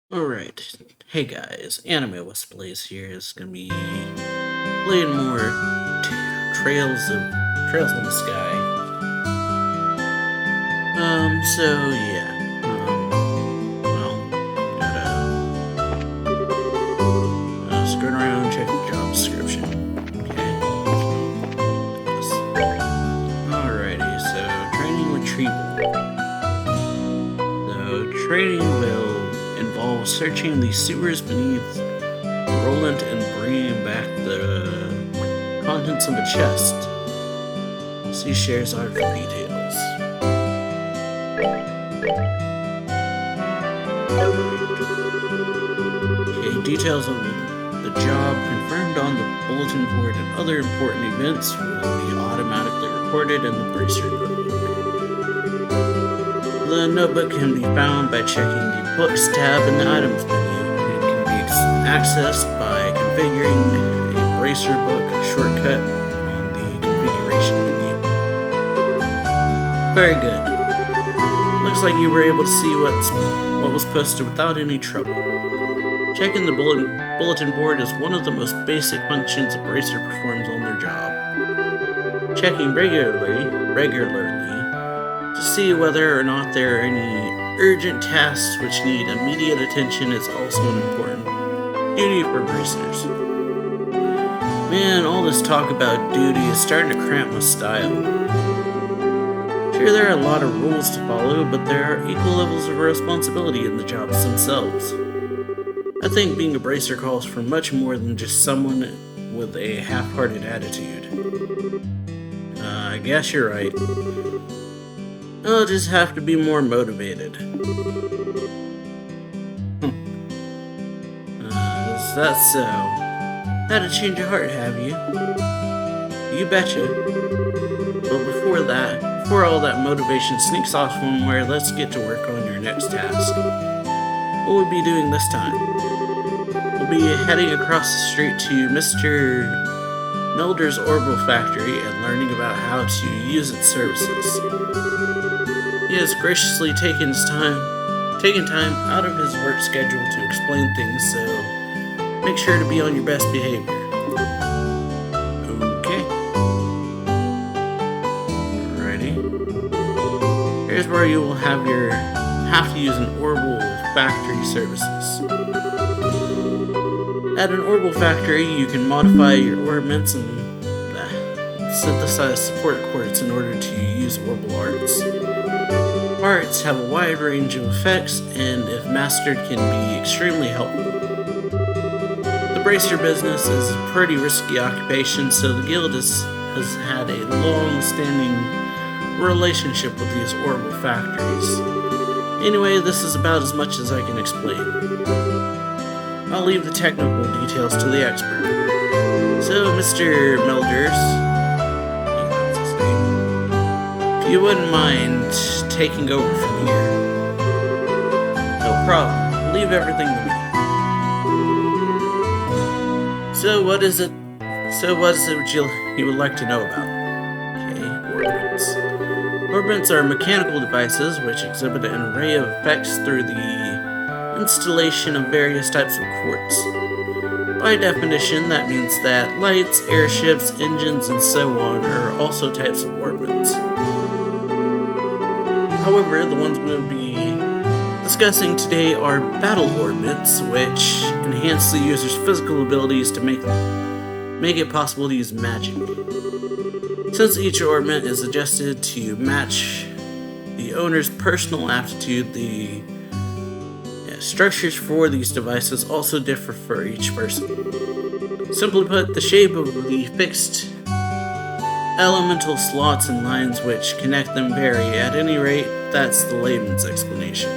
Alright, hey guys, AnimeWestPlays here is gonna be playing more Trails in the Sky. So yeah, gotta skirt around, check the job description. Okay. Alrighty, so training retrieval. So training will involve searching the sewers beneath Roland and bringing back the contents of a chest. See shares article details. Okay, details of the job confirmed on the bulletin board and other important events will be automatically recorded in the bracer notebook. The notebook can be found by checking the Books tab in the Items menu. It can be accessed by configuring a bracer book shortcut on the configuration menu. Very good. Looks like you were able to see what was posted without any trouble. Checking the bulletin board is one of the most basic functions a bracer performs on their job. Checking regularly to see whether or not there are any urgent tasks which need immediate attention is also an important duty for bracers. Man, all this talk about duty is starting to cramp my style. Sure, there are a lot of rules to follow, but there are equal levels of responsibility in the jobs themselves. I think being a bracer calls for much more than just someone with a half-hearted attitude. I guess you're right. I'll just have to be more motivated. Is that so? Had a change of heart, have you? You betcha. But before all that motivation sneaks off somewhere, let's get to work on your next task. What will we be doing this time? We'll be heading across the street to Mr. Melder's Orbital Factory and learning about how to use its services. He has graciously taken time out of his work schedule to explain things, so make sure to be on your best behavior. Okay. Alrighty. Here's where you will have to use an Orbital Factory services. At an Orbital Factory, you can modify your orbits and synthesize support quartz in order to use orbital arts. Arts have a wide range of effects, and if mastered, can be extremely helpful. The bracer business is a pretty risky occupation, so the guild has had a long-standing relationship with these orbital factories. Anyway, this is about as much as I can explain. I'll leave the technical details to the expert. So, Mr. Melders, if you wouldn't mind taking over from here. No problem. Leave everything to me. So what is it you would like to know about? Okay, orbits. Orbits are mechanical devices which exhibit an array of effects through the installation of various types of quartz. By definition, that means that lights, airships, engines, and so on are also types of orbits. However, the ones we'll be discussing today are battle orbits, which enhance the user's physical abilities to make it possible to use magic. Since each orbit is adjusted to match the owner's personal aptitude, the structures for these devices also differ for each person. Simply put, the shape of the fixed elemental slots and lines which connect them vary. At any rate, that's the layman's explanation.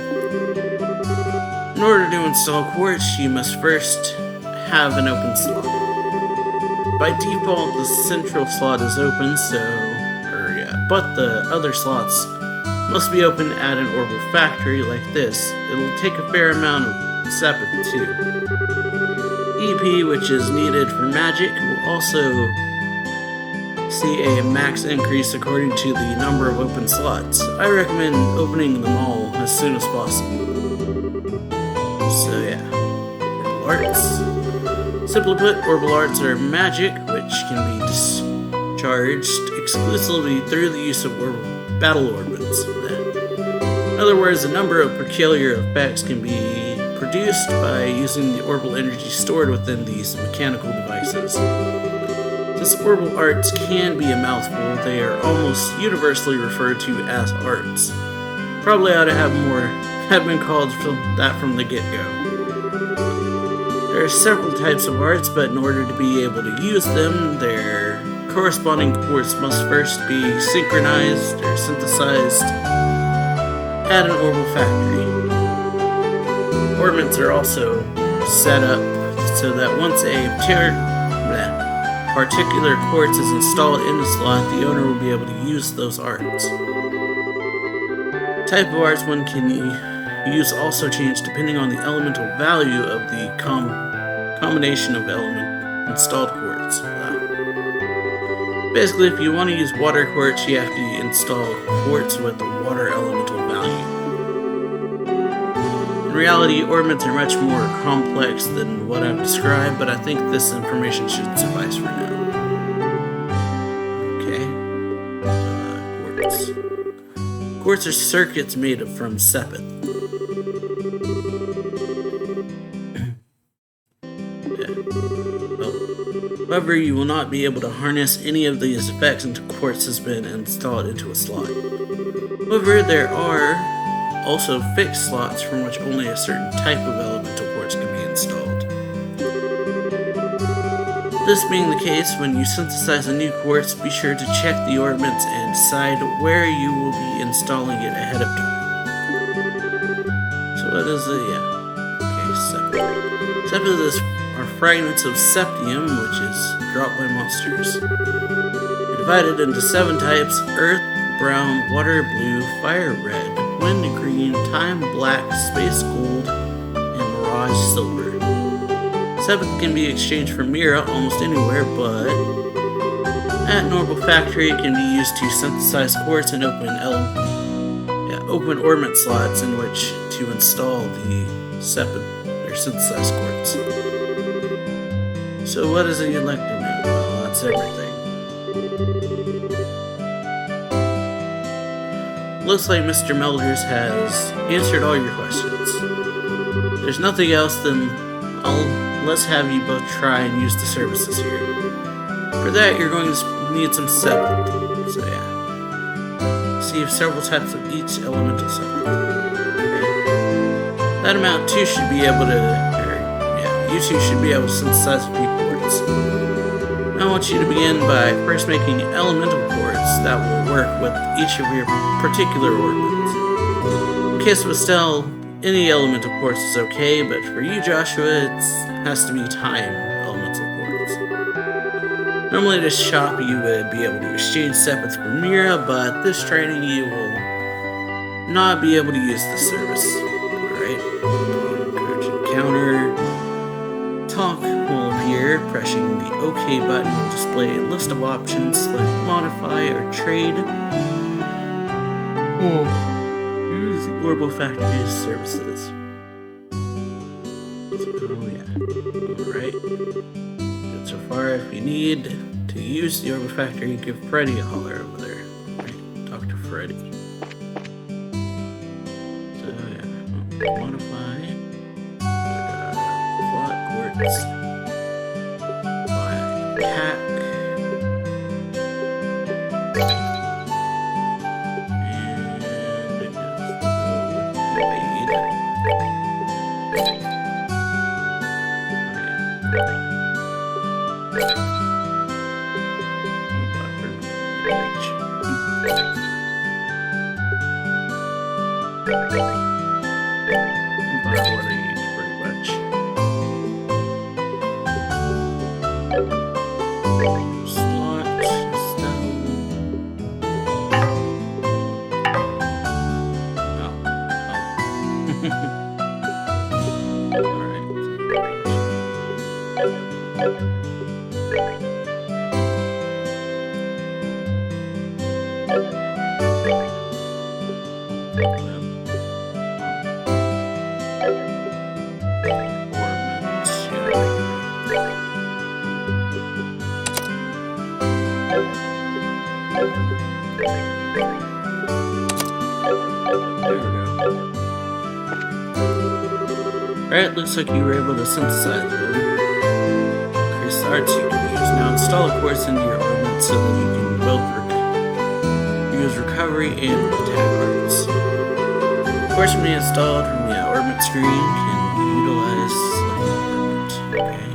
In order to install quartz, you must first have an open slot. By default, the central slot is open, but the other slots must be open at an orbital factory like this. It'll take a fair amount of setup too. EP, which is needed for magic, will also see a max increase according to the number of open slots. I recommend opening them all as soon as possible. So yeah, orbital arts. Simply put, orbital arts are magic which can be discharged exclusively through the use of battle orbits. In other words, a number of peculiar effects can be produced by using the orbital energy stored within these mechanical devices. Since orbital arts can be a mouthful, they are almost universally referred to as arts. Probably ought to have been called that from the get-go. There are several types of arts, but in order to be able to use them, their corresponding quartz must first be synchronized or synthesized at an orbital factory. Orbits are also set up so that once a particular quartz is installed in the slot, the owner will be able to use those arts. The type of arts one can use also change depending on the elemental value of the combination of installed quartz. Basically, if you want to use water quartz, you have to install quartz with the water elemental value. In reality, orbits are much more complex than what I've described, but I think this information should suffice for now. Okay. Quartz. Quartz are circuits made from sepith. However, you will not be able to harness any of these effects until quartz has been installed into a slot. However, there are also fixed slots from which only a certain type of elemental quartz can be installed. This being the case, when you synthesize a new quartz, be sure to check the orbits and decide where you will be installing it ahead of time. So what is it? Yeah. Okay, sepith. Sepith are fragments of septium, which is dropped by monsters. They're divided into 7 types: earth, brown, water, blue, fire, red, wind, green, time, black, space, gold, and mirage, silver. Sepith can be exchanged for Mira almost anywhere, but at an orbital factory it can be used to synthesize quartz and open orbit slots in which to install the sepith or synthesized quartz. So what is it you'd like to know? Well, that's everything. Looks like Mr. Melders has answered all your questions. If there's nothing else, then let's have you both try and use the services here. For that, you're going to need some sepith. So yeah. See several types of each elemental sepith. Okay. That amount too should be able to you two should be able to synthesize a few quartz. I want you to begin by first making elemental quartz that will work with each of your particular orbits. In case of Estelle, any elemental quartz is okay, but for you, Joshua, it has to be time elemental quartz. Normally at this shop you would be able to exchange sepith for Mira, but this training you will not be able to use this service. Alright? Encounter. Talk will appear. Pressing the OK button will display a list of options. Select modify or trade. Use the orbital factory's services. Oh yeah. Alright. Good so far. If you need to use the orbital factory, give Freddy a holler over there. Right. Talk to Freddy. So yeah. Modify. Quartz. Pack. And it goes evade. Alright, looks like you were able to synthesize them. Increase the arts you can use. Now install a course into your ordnance so that you can use recovery and attack arts. The course can be installed from the ordnance screen can be utilized like ordnance. Okay.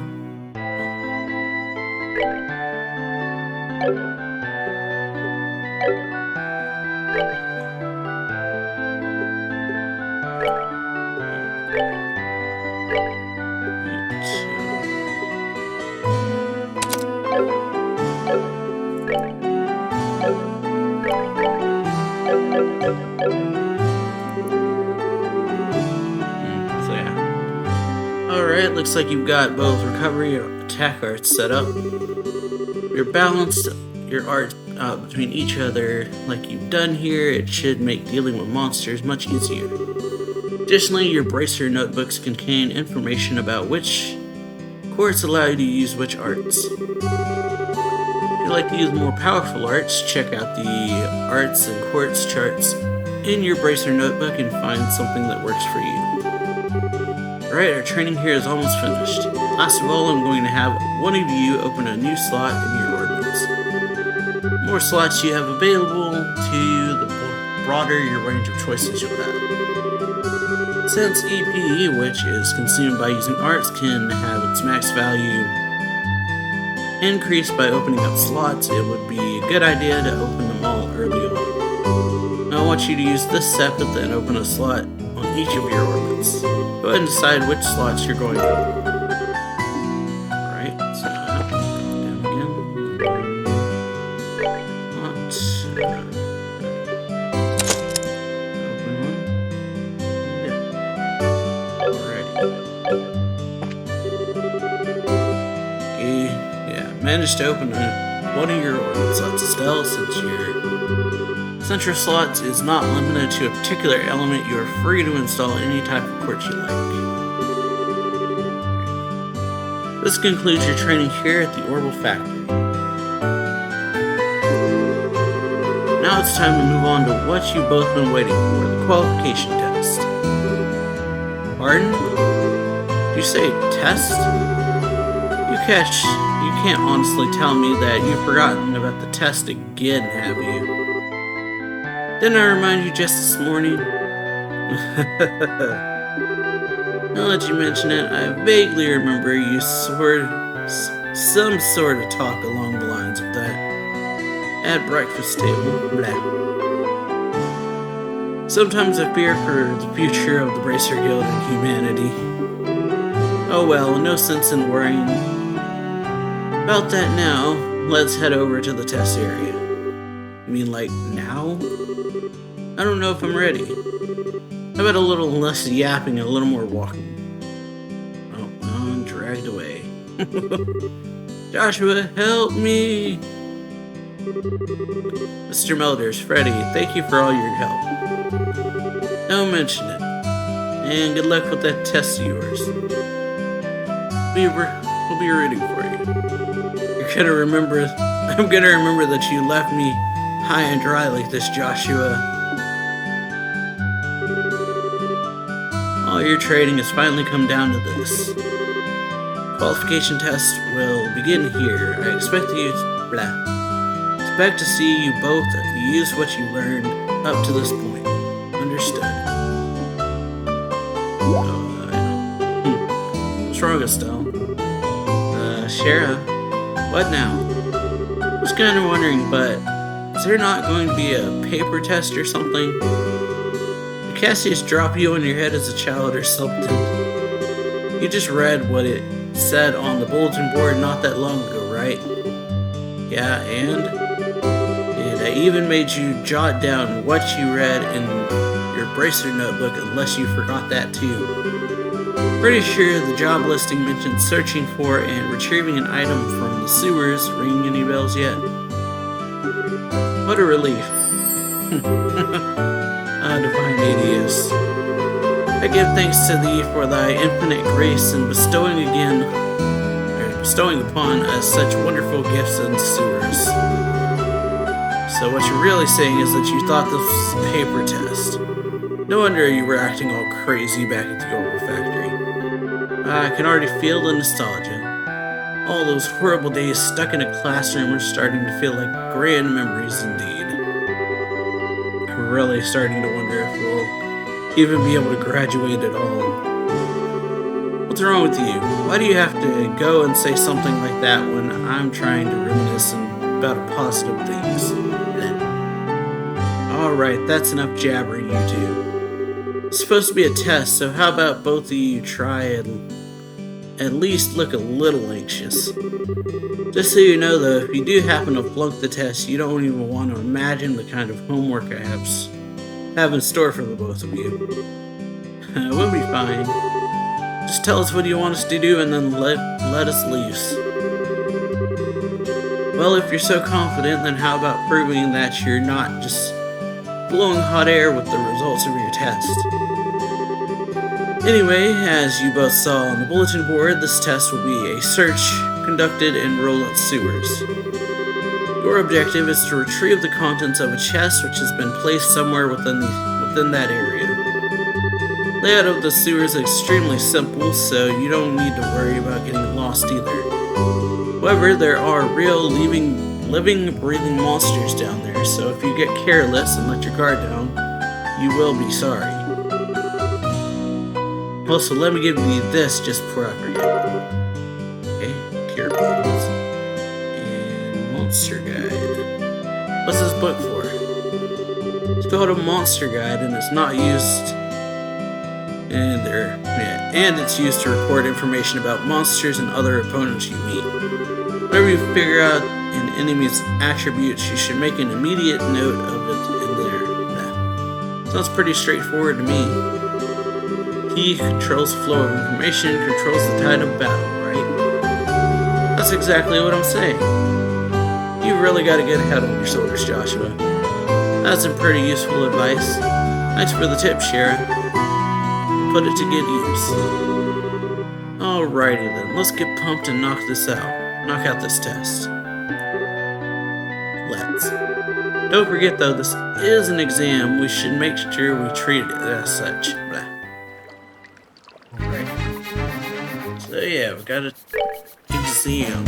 Alright, looks like you've got both recovery and attack arts set up. You're balanced your art between each other like you've done here. It should make dealing with monsters much easier. Additionally, your bracer notebooks contain information about which courts allow you to use which arts. If you'd like to use more powerful arts, check out the arts and quartz charts in your bracer notebook and find something that works for you. Alright, our training here is almost finished. Last of all, I'm going to have one of you open a new slot in your ordnance. The more slots you have available to, the broader your range of choices you'll have. Since EP, which is consumed by using arts, can have its max value increased by opening up slots, it would be a good idea to open them all early on. Now I want you to use this step and then open a slot on each of your ordnance. Go ahead and decide which slots you're going to open. Alright, so down again. Open one. Yeah. Alrighty. Okay, yeah, managed to open one of your ordnance slots. Estelle, since your central slots is not limited to a particular element, you are free to install any type of quartz you like. This concludes your training here at the Orbital Factory. Now it's time to move on to what you've both been waiting for, the qualification test. Pardon? Did you say test? You can't honestly tell me that you've forgotten about the test again, have you? Didn't I remind you just this morning? Now that you mention it, I vaguely remember you some sort of talk along the lines of that at breakfast table. Blah. Sometimes I fear for the future of the Bracer Guild and humanity. Oh well, no sense in worrying about that now. Let's head over to the test area. You mean like now? I don't know if I'm ready. How about a little less yapping and a little more walking? Oh, I'm dragged away. Joshua, help me! Mr. Melders, Freddy, thank you for all your help. Don't mention it. And good luck with that test of yours. We'll be rooting for you. I'm gonna remember that you left me high and dry like this, Joshua. All your training has finally come down to this. Qualification test will begin here. I expect to see you both use what you learned up to this point. Understood. What's wrong, Estelle? Shara? What now? I was kind of wondering, but is there not going to be a paper test or something? Did Cassius drop you on your head as a child or something? You just read what it said on the bulletin board not that long ago, right? Yeah, and I even made you jot down what you read in your bracer notebook unless you forgot that too. Pretty sure the job listing mentioned searching for and retrieving an item from the sewers. Ringing any bells yet? What a relief. Divine Adios. I give thanks to thee for thy infinite grace in bestowing upon us such wonderful gifts and sewers. So what you're really saying is that you thought this was a paper test. No wonder you were acting all crazy back at the Orbital Factory. I can already feel the nostalgia. All those horrible days stuck in a classroom are starting to feel like grand memories indeed. I'm really starting to wonder if we'll even be able to graduate at all. What's wrong with you? Why do you have to go and say something like that when I'm trying to reminisce about positive things? Alright, that's enough jabbering, you two. It's supposed to be a test, so how about both of you try and at least look a little anxious. Just so you know though, if you do happen to flunk the test, you don't even want to imagine the kind of homework I have in store for the both of you. We'll be fine. Just tell us what you want us to do and then let us loose. Well, if you're so confident, then how about proving that you're not just blowing hot air with the results of your test? Anyway, as you both saw on the bulletin board, this test will be a search conducted in Roulette sewers. Your objective is to retrieve the contents of a chest which has been placed somewhere within that area. Layout of the sewers is extremely simple, so you don't need to worry about getting lost either. However, there are real living, breathing monsters down there, so if you get careless and let your guard down, you will be sorry. Also, let me give you this just before I forget. Okay, Cure Bones. And Monster Guide. What's this book for? It's called a Monster Guide, and it's not used and it's used to record information about monsters and other opponents you meet. Whenever you figure out an enemy's attributes, you should make an immediate note of it in there. Sounds pretty straightforward to me. He controls the flow of information, controls the tide of battle, right? That's exactly what I'm saying. You've really got a good head on your shoulders, Joshua. That's some pretty useful advice. Thanks for the tip, Sharon. Put it to good use. Alrighty then, let's get pumped and knock out this test. Let's. Don't forget though, this is an exam. We should make sure we treat it as such. Alright. So yeah, we got an exam.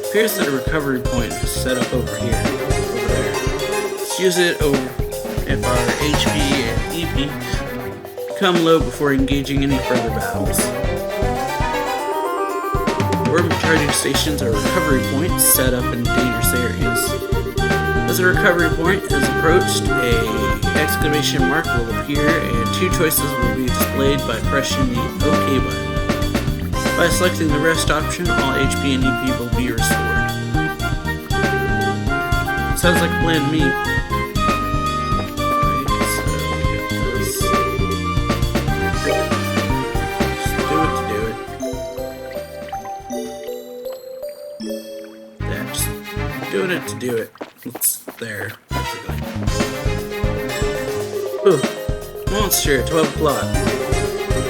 It appears that a recovery point is set up over there. Let's use it if our HP and EP become low before engaging any further battles. Orb charging stations are recovery points set up in dangerous areas. As a recovery point is approached, an exclamation mark will appear and two choices will be displayed by pressing the OK button. By selecting the rest option, all HP and EP will be restored. Sounds like a plan to me. Alright, so we got this. Just do it. Yeah, just doing it to do it. It's there. Ooh, monster, 12 o'clock.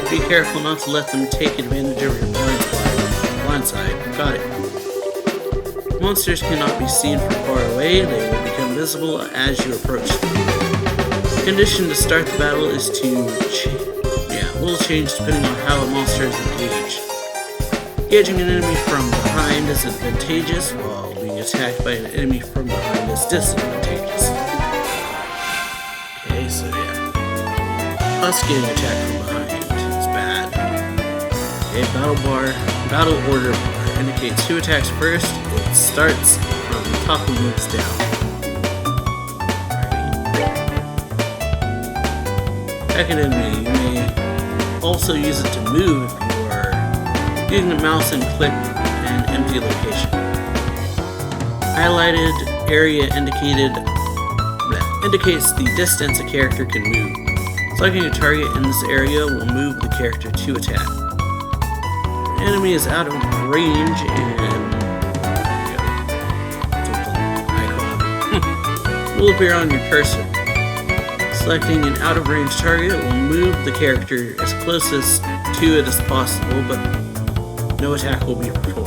Be careful not to let them take advantage of your blind side. Got it. Monsters cannot be seen from far away. They will become visible as you approach them. The condition to start the battle is to will change depending on how a monster is engaged. Engaging an enemy from behind is advantageous, while being attacked by an enemy from behind is disadvantageous. Okay, so yeah. Us getting attacked from behind. A battle order bar indicates who attacks first. It starts from the top and moves down. Attack an enemy. You may also use it to move if you are using the mouse and click an empty location. Highlighted area indicated indicates the distance a character can move. Selecting a target in this area will move the character to attack. The enemy is out of range and will appear on your cursor. Selecting an out of range target will move the character as closest to it as possible, but no attack will be performed.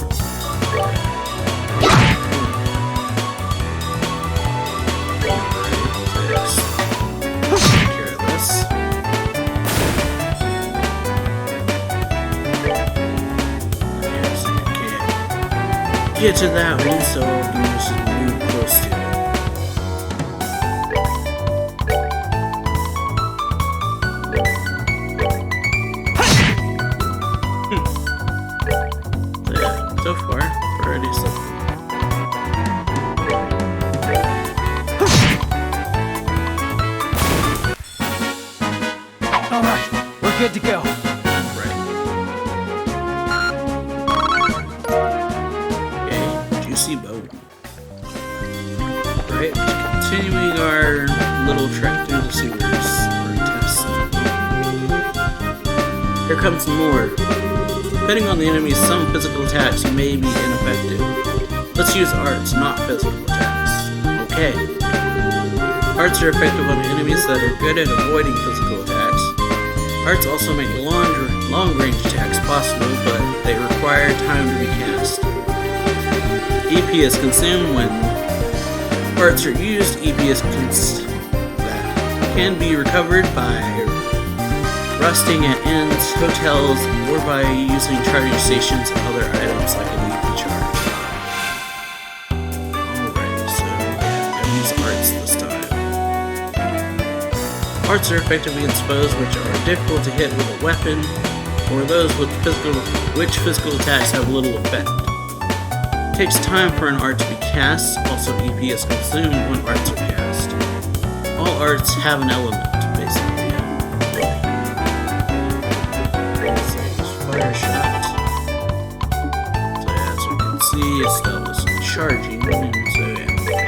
Get to that one, so I'll just move close to it. So yeah, so far, already something. Alright, we're good to go. Right, continuing our little trek through the sewers or test. Here comes more. Depending on the enemy, some physical attacks may be ineffective. Let's use arts, not physical attacks. Okay. Arts are effective on enemies that are good at avoiding physical attacks. Arts also make long-range attacks possible, but they require time to be cast. EP is consumed when arts are used. EP is can be recovered by rusting at inns, hotels, or by using charging stations and other items like an EP charge. Alright, so yeah, I use arts this time. Arts are effective against foes which are difficult to hit with a weapon, or those with which physical attacks have little effect. It takes time for an art to be cast, also EP is consumed when arts are cast. All arts have an element, basically. Fire shot. So yeah, as you can see, it still is charging, so yeah.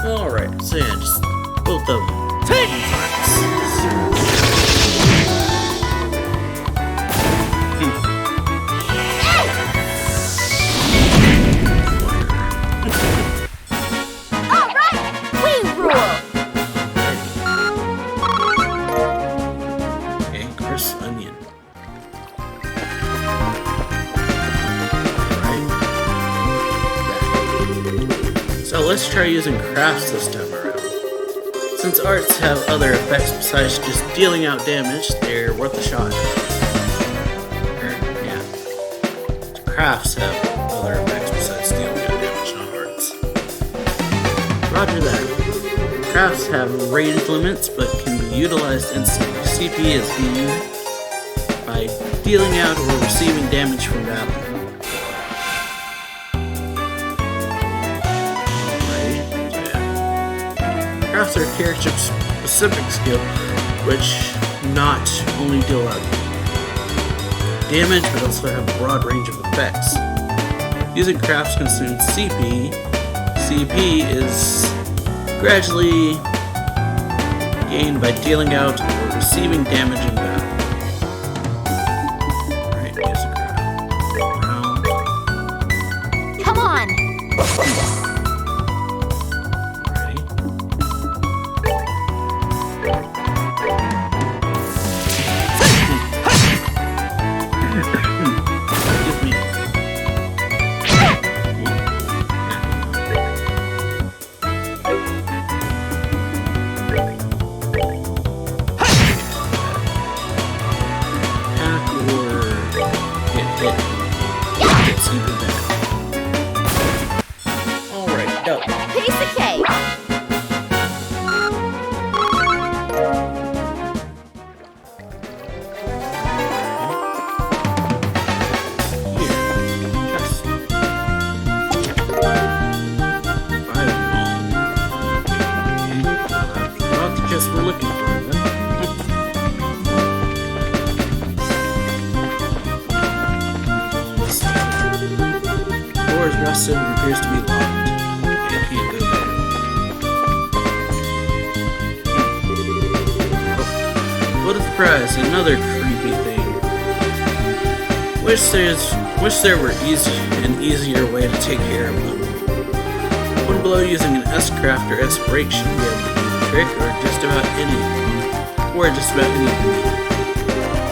Alright, so yeah, just both of them. So let's try using crafts this time around. Since arts have other effects besides just dealing out damage, they're worth a shot. Yeah. Crafts have other effects besides dealing out damage, not arts. Roger that. Crafts have range limits, but can be utilized instantly. CP is gained by dealing out or receiving damage from battle. Crafts are character-specific skill, which not only deal out damage, but also have a broad range of effects. Using crafts consumes CP. CP is gradually gained by dealing out or receiving damage in battle. Alright, use a craft. Come on! Piece of cake! Just we're looking for them. Door is rusted and appears to be locked. You can't go there. What a surprise, another creepy thing. Wish there were an easier way to take care of them. One blow using an S-craft or S-brake should be able to do the trick, or just about anything.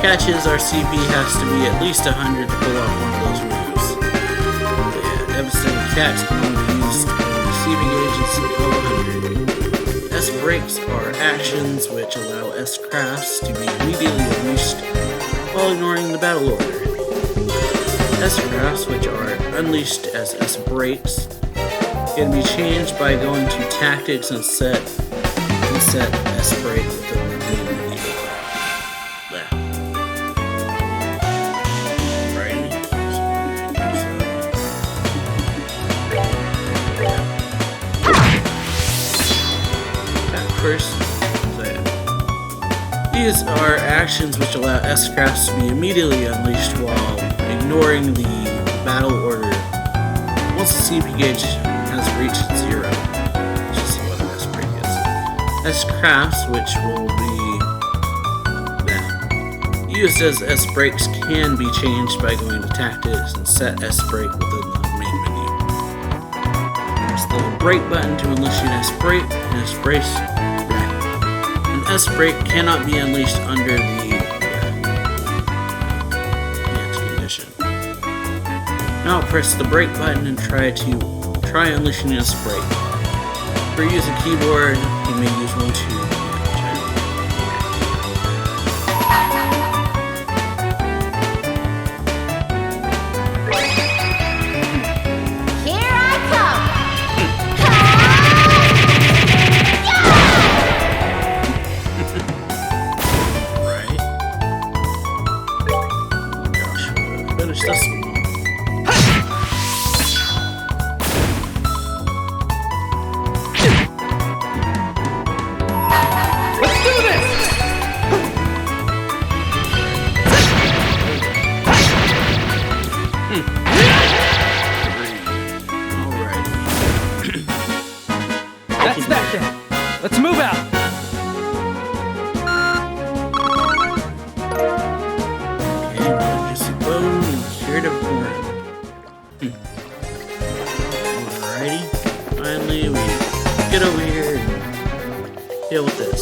Catch is our CP has to be at least 100 to pull off one of those moves. But yeah, devastating cats can only be used when the CP gauge is above 100. S-brakes are actions which allow S-crafts to be immediately unleashed while ignoring the battle order. S-crafts, which are unleashed as S-brakes, can be changed by going to tactics and set S-brake within the main menu. First, these are actions which allow S-crafts to be immediately unleashed while ignoring the battle order once the CP gauge has reached 0. Let's just see what an S-brake is. S-crafts, which will be used as S-brakes, can be changed by going to tactics and set S-brake within the main menu. There's the brake button to unleash an S-brake, and an S-brake cannot be unleashed under the condition. Now press the brake button and try unleashing an S-brake. For using a keyboard, you may use one to finish this one. Let's do this! Alright. That's that then. Let's move out. Alrighty, finally we get over here and deal with this.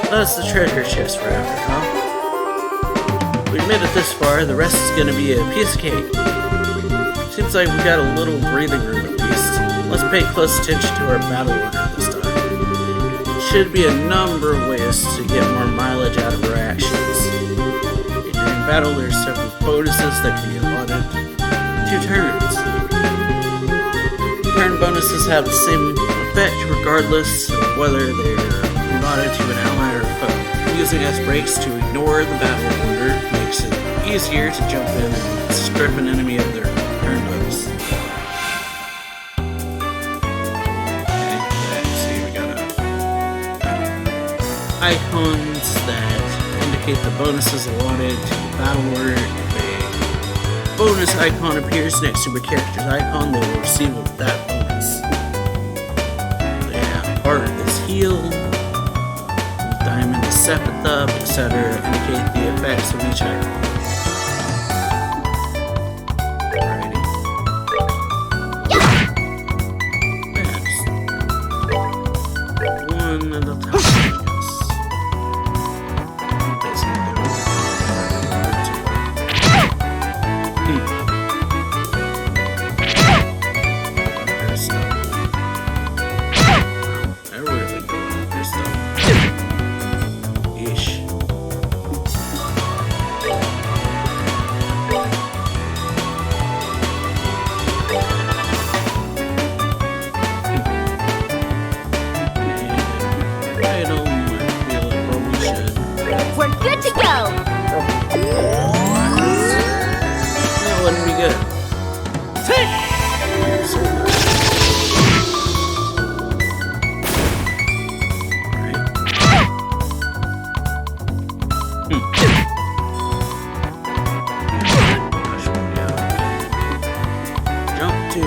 That's the treasure chest we're after, huh? We made it this far, the rest is gonna be a piece of cake. Seems like we got a little breathing room at least. Let's pay close attention to our battle order this time. Should be a number of ways to get more mileage out of our actions. During battle, there's several bonuses that can be allotted to turns. Turn bonuses have the same effect regardless of whether they're allotted to an ally or foe. Using S-brakes to ignore the battle order makes it easier to jump in and strip an enemy of their turn bonus. Icons that indicate the bonuses allotted to the battle order. If a bonus icon appears next to a character's icon, they will receive that bonus. They have heart is heal, diamond is seventh up, etc. indicate the effects of each icon. Alrighty. That's one at a time. We're good to go! That wouldn't be good. Jump to.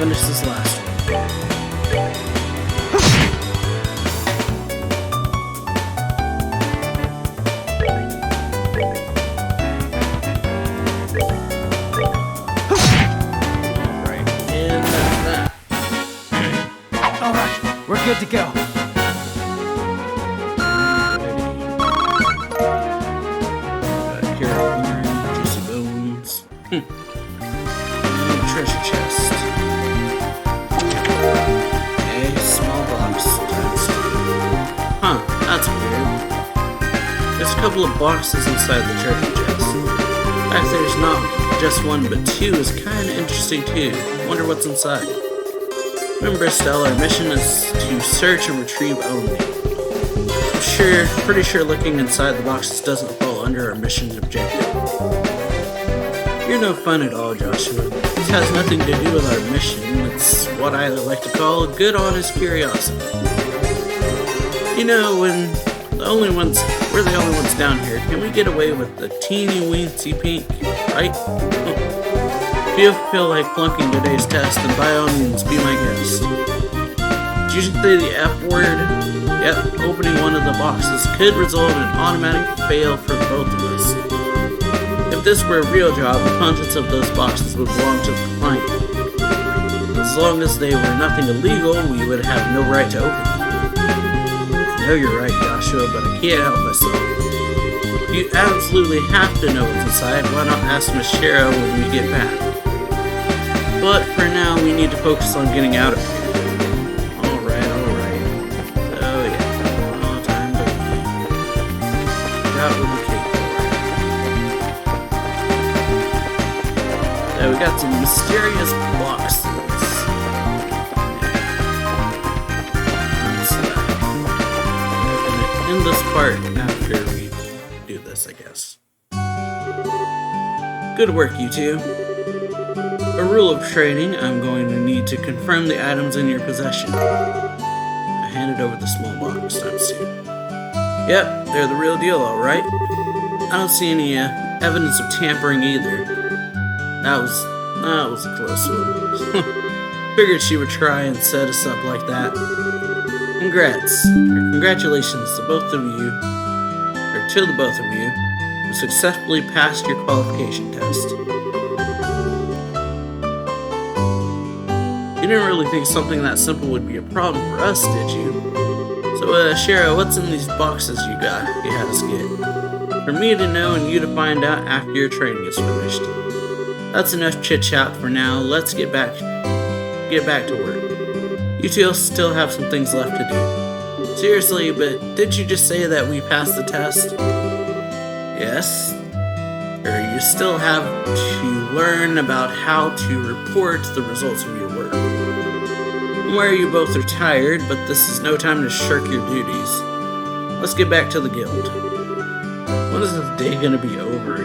finish this last one. Alright, and that's that. Alright, we're good to go. Juicy bones. And treasure chest. A small box times 2. Huh, that's weird. There's a couple of boxes inside the treasure chest. In fact, there's not just one but 2 is kinda interesting too. Wonder what's inside. Remember, Stella, our mission is to search and retrieve only. Pretty sure looking inside the boxes doesn't fall under our mission objective. You're no fun at all, Joshua. This has nothing to do with our mission. It's what I like to call good, honest curiosity. You know, we're the only ones down here. Can we get away with the teeny weensy pink, right? If you feel like flunking today's test, then by all means, be my guest. Did you say the F word? Yep, opening one of the boxes could result in an automatic fail for both of us. If this were a real job, the contents of those boxes would belong to the client. As long as they were nothing illegal, we would have no right to open them. I know you're right, Joshua, but I can't help myself. You absolutely have to know what's inside. Why not ask Miss Shara when we get back? But for now, we need to focus on getting out of here. We got some mysterious boxes. I'm gonna end this part after we do this, I guess. Good work, you two. A rule of trading, I'm going to need to confirm the items in your possession. I handed over the small box times 2. Yep, they're the real deal, alright. I don't see any evidence of tampering either. That was a close one. Figured she would try and set us up like that. Congrats. Or congratulations to both of you, or to the both of you, who successfully passed your qualification test. You didn't really think something that simple would be a problem for us, did you? So, Shara, what's in these boxes you had us get? For me to know and you to find out after your training is finished. That's enough chit-chat for now. Let's get back to work. You two still have some things left to do. Seriously, but did you just say that we passed the test? Yes. Or you still have to learn about how to report the results of your work. I'm aware you both are tired, but this is no time to shirk your duties. Let's get back to the guild. When is this day gonna be over?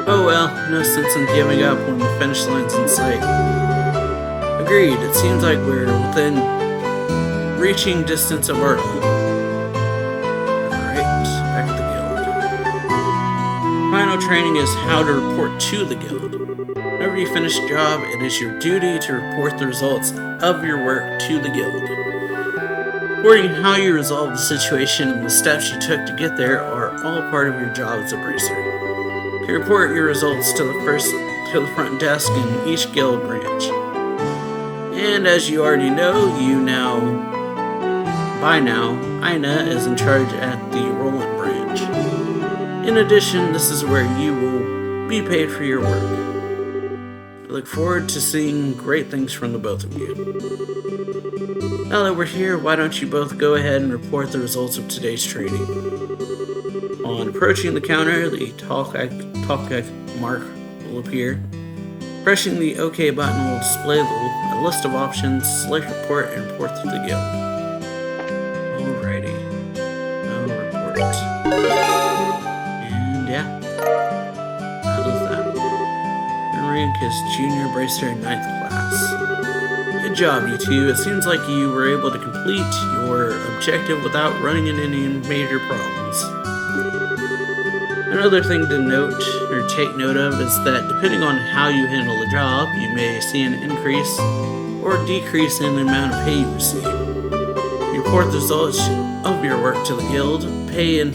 Oh well, no sense in giving up when the finish line's in sight. Agreed, it seems like we're within reaching distance of our goal. Alright, back to the guild. Final training is how to report to the guild. Whenever you finish a job, it is your duty to report the results of your work to the guild. Reporting how you resolved the situation and the steps you took to get there are all part of your job as a bracer. You report your results to the front desk in each guild branch. And as you already know, by now, Ina is in charge at the Roland branch. In addition, this is where you will be paid for your work. I look forward to seeing great things from the both of you. Now that we're here, why don't you both go ahead and report the results of today's training. On approaching the counter, the talk mark will appear. Pressing the OK button will display a list of options. Select report and report to the guild. Alrighty. Now report. And yeah. How does that? Your rank is Junior Bracer in 9th class. Good job, you two. It seems like you were able to complete your objective without running into any major problems. Another thing to note, or take note of, is that depending on how you handle the job, you may see an increase or decrease in the amount of pay you receive. Report the results of your work to the guild. Pay in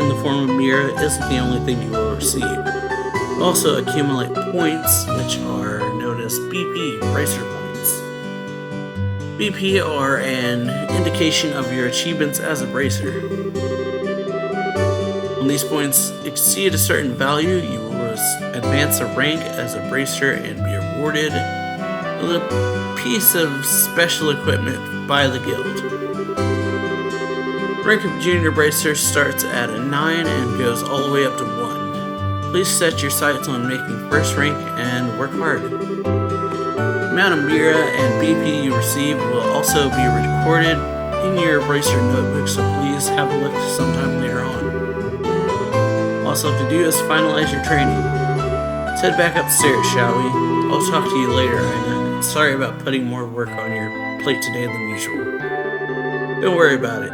the form of Mira isn't the only thing you will receive. You also accumulate points, which are known as BP, Bracer Points. BP are an indication of your achievements as a bracer. When these points exceed a certain value, you will advance a rank as a bracer and be awarded with a piece of special equipment by the guild. Rank of Junior Bracer starts at a 9 and goes all the way up to 1. Please set your sights on making first rank and work hard. The amount of Mira and BP you receive will also be recorded in your Bracer notebook, so please have a look sometime later on. All you have to do is finalize your training. Let's head back upstairs, shall we? I'll talk to you later, Ina. Sorry about putting more work on your plate today than usual. Don't worry about it.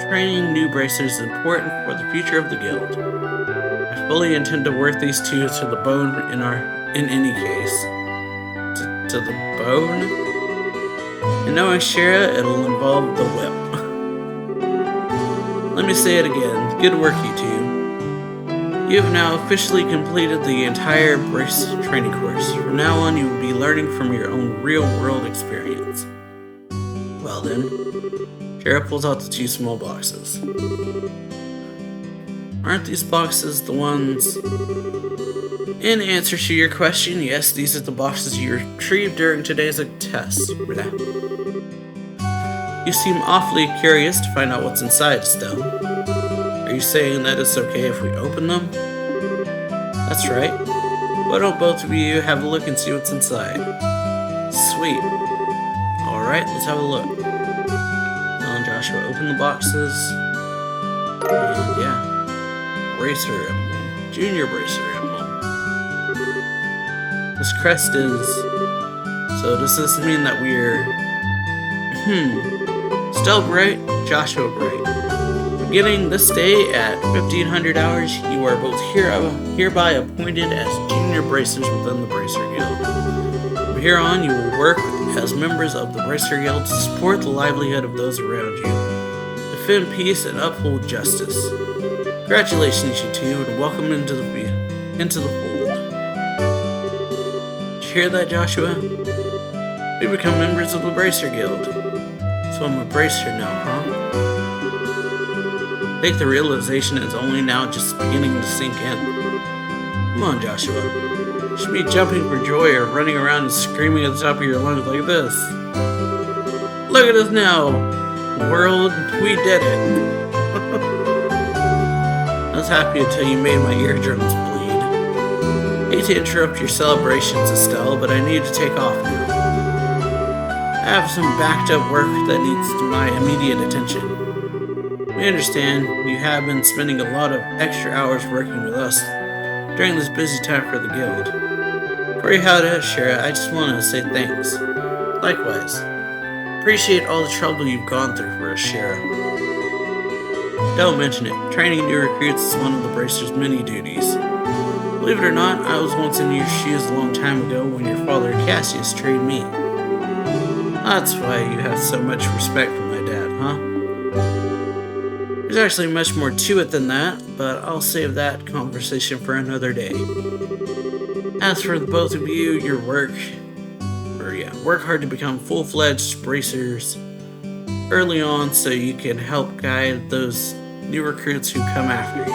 Training new bracers is important for the future of the guild. I fully intend to work these two to the bone in any case. To the bone? And knowing Shara, it'll involve the whip. Let me say it again. Good work, you two. You have now officially completed the entire brace training course. From now on, you will be learning from your own real-world experience. Well then, Shara pulls out the 2 small boxes. Aren't these boxes the ones... In answer to your question, yes, these are the boxes you retrieved during today's test. You seem awfully curious to find out what's inside, Estelle. Are you saying that it's okay if we open them? That's right. Why don't both of you have a look and see what's inside? Sweet. Alright, let's have a look. Mel and Joshua open the boxes. And yeah. Bracer emblem. Junior Bracer emblem. This crest is... So does this mean that we're... Estelle Bright, Joshua Bright. Beginning this day at 1500 hours, you are both hereby appointed as junior bracers within the Bracer Guild. From here on, you will work as members of the Bracer Guild to support the livelihood of those around you, defend peace, and uphold justice. Congratulations, you two, and welcome into the fold. Did you hear that, Joshua? We become members of the Bracer Guild. So I'm a bracer now, huh? I think the realization is only now just beginning to sink in. Come on, Joshua. You should be jumping for joy or running around and screaming at the top of your lungs like this. Look at us now, world. We did it. I was happy until you made my eardrums bleed. Hate to interrupt your celebrations, Estelle, but I need to take off now. I have some backed up work that needs my immediate attention. We understand you have been spending a lot of extra hours working with us during this busy time for the guild. Before you head out, Shara, I just want to say thanks. Likewise. Appreciate all the trouble you've gone through for us, Shara. Don't mention it. Training new recruits is one of the Bracer's many duties. Believe it or not, I was once in your shoes a long time ago when your father Cassius trained me. That's why you have so much respect for my dad, huh? There's actually much more to it than that, but I'll save that conversation for another day. As for the both of you, your work hard to become full-fledged bracers early on so you can help guide those new recruits who come after you.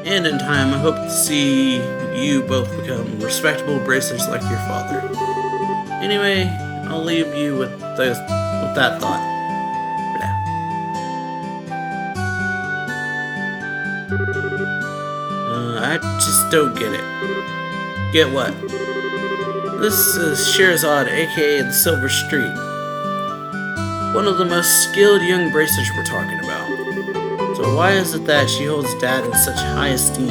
And in time, I hope to see you both become respectable bracers like your father. Anyway, I'll leave you with that thought. I just don't get it. Get what? This is Sherazade, aka the Silver Streak. One of the most skilled young bracers we're talking about. So why is it that she holds Dad in such high esteem?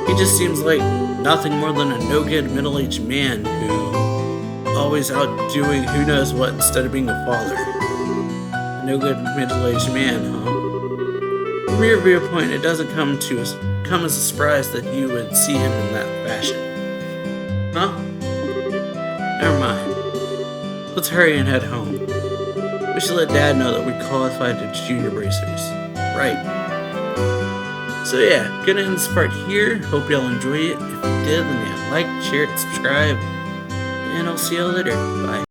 He just seems like nothing more than a no-good middle-aged man who always out doing who knows what instead of being a father. A no-good middle-aged man, huh? From your viewpoint, it doesn't come as a surprise that you would see him in that fashion. Huh? Never mind. Let's hurry and head home. We should let Dad know that we qualified to Junior Bracers. Right. So yeah, gonna end this part here. Hope y'all enjoy it. If you did, then yeah, like, share, and subscribe. And I'll see y'all later. Bye.